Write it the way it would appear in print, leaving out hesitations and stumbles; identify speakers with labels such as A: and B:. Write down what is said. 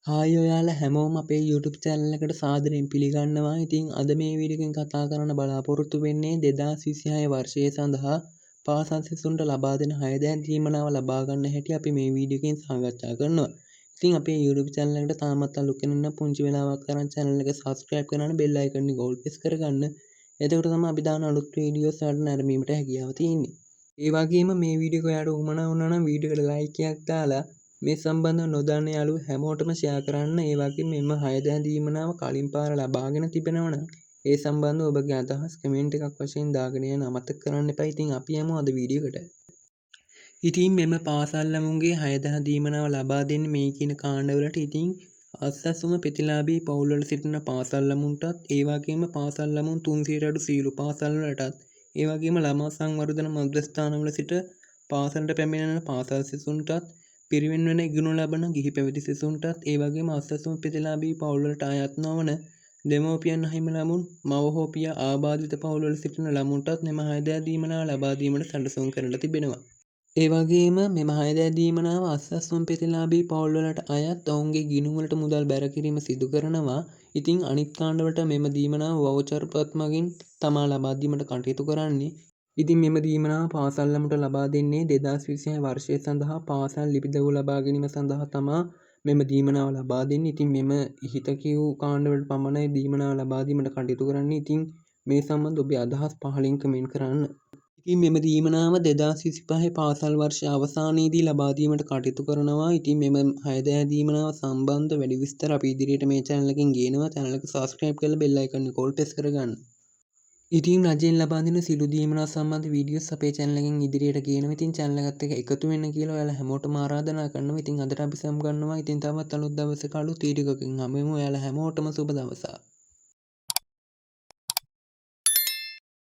A: Hi ඔයාලා හැමෝම අපේ YouTube channel එකට සාදරයෙන් පිළිගන්නවා. ඉතින් අද මේ වීඩියෝ එකෙන් කතා කරන්න බලාපොරොත්තු වෙන්නේ 2026 වර්ෂය සඳහා පාසල් සිසුන්ට ලබා දෙන 6 දෑන් දීමනාව ලබා ගන්න හැටි අපි මේ වීඩියෝ එකෙන් සාකච්ඡා කරනවා. ඉතින් අපේ YouTube channel එකට තාමත් අලුත් කෙනෙක් නම් පුංචි වෙලාවක් කරන් channel එක subscribe කරන්න bell icon එක all press කරගන්න. එතකොට තමයි අපි දාන අලුත් වීඩියෝස් වලට නැරඹීමට හැකියාව තියෙන්නේ. ඒ වගේම මේ වීඩියෝ එක ඔයාලට උවමනා වුණා නම් වීඩියෝ එකට like එකක් දාලා මේ සම්බන්ධව නොදන්න යාළුවෝ හැමෝටම ෂෙයා කරන්න. ඒ වගේම මෙම 6 දෑන් දීමනාව කලින් පාර ලබාගෙන තිබෙනවා නම් ඒ සම්බන්ධව ඔබගේ අදහස් කමෙන්ට් එකක් වශයෙන් දාගෙන යන්න අමතක කරන්න එපා. ඉතින් අපි යමු අද වීඩියෝ එකට. ඉතින් මෙම පාසල් ළමුන්ගේ 6 දෑන් දීමනාව ලබා දෙන්නේ මේ කියන කාණ්ඩවලට. ඉතින් අස්සසුම ප්‍රතිලාභී පවුල්වල සිටින පාසල් ළමුන්ටත් ඒ වගේම පාසල් ළමුන් 300ට අඩු සීළු පාසල් වලටත් ඒ වගේම ළමා සංවර්ධන මධ්‍යස්ථානවල සිට පාසලට පැමිණෙන පාසල් සිසුන්ටත් පිරිවෙන් වෙන ඉගෙනු ලබන ගිහි පැවිදි සිසුන්ටත් ඒ වගේම අස්සසුම ප්‍රතිලාභී පවුල්වලට අයත් නොවන දෙමව්පියන් අහිමි ළමුන් මව හෝ පියා ආබාධිත පවුල්වල සිටින ළමුන්ටත් මෙම 6 දෑන් දීමනාව ලබා දීමට සැලසුම් කරලා තිබෙනවා. ඒ වගේම මෙම 6 දෑන් දීමනාව අස්සසුම ප්‍රතිලාභී පවුල්වලට අයත් ඔවුන්ගේ ගිණුම් වලට මුදල් බැර කිරීම සිදු කරනවා. ඉතින් අනිත් කාණ්ඩවලට මෙම දීමනාව වවුචර් පත් මගින් තමා ලබා දීමට කටයුතු කරන්නේ. ඉතින් මෙම දීමනාව පාසල් ළමුන්ට ලබා දෙන්නේ 2026 වර්ෂය සඳහා පාසල් ලිපිදව් ලබා ගැනීම සඳහා තමා මෙම දීමනාව ලබා දෙන්නේ. ඉතින් මෙම ඉහත කියූ කාණ්ඩවලට පමණයි දීමනාව ලබා දීමට කටයුතු කරන්නේ. ඉතින් මේ සම්බන්ධ ඔබේ අදහස් පහලින් කමෙන්ට් කරන්න. ඉතින් මෙම දීමනාව 2025 පාසල් වර්ෂය අවසානයේදී ලබා දීමට කටයුතු කරනවා. ඉතින් මෙම 6 දෑන් දීමනාව සම්බන්ධ වැඩි විස්තර අපි ඉදිරියට මේ channel එකෙන් ගේනවා. channel එක subscribe කරලා bell icon එක all press කරගන්න. ඉතින් රජයෙන් ලබා දෙන සිළු දීමනාව සම්බන්ධ වීඩියෝස් අපේ channel එකෙන් ඉදිරියට ගේනවා. ඉතින් channel එකත් එක්ක එකතු වෙන්න කියලා ඔයාලා හැමෝටම ආරාධනා කරනවා. ඉතින් අදට අපි සමු ගන්නවා. ඉතින් තවත් අලුත් දවසක අලුත් වීඩියෝ එකකින් හමු වෙමු. ඔයාලා හැමෝටම සුබ දවසක්.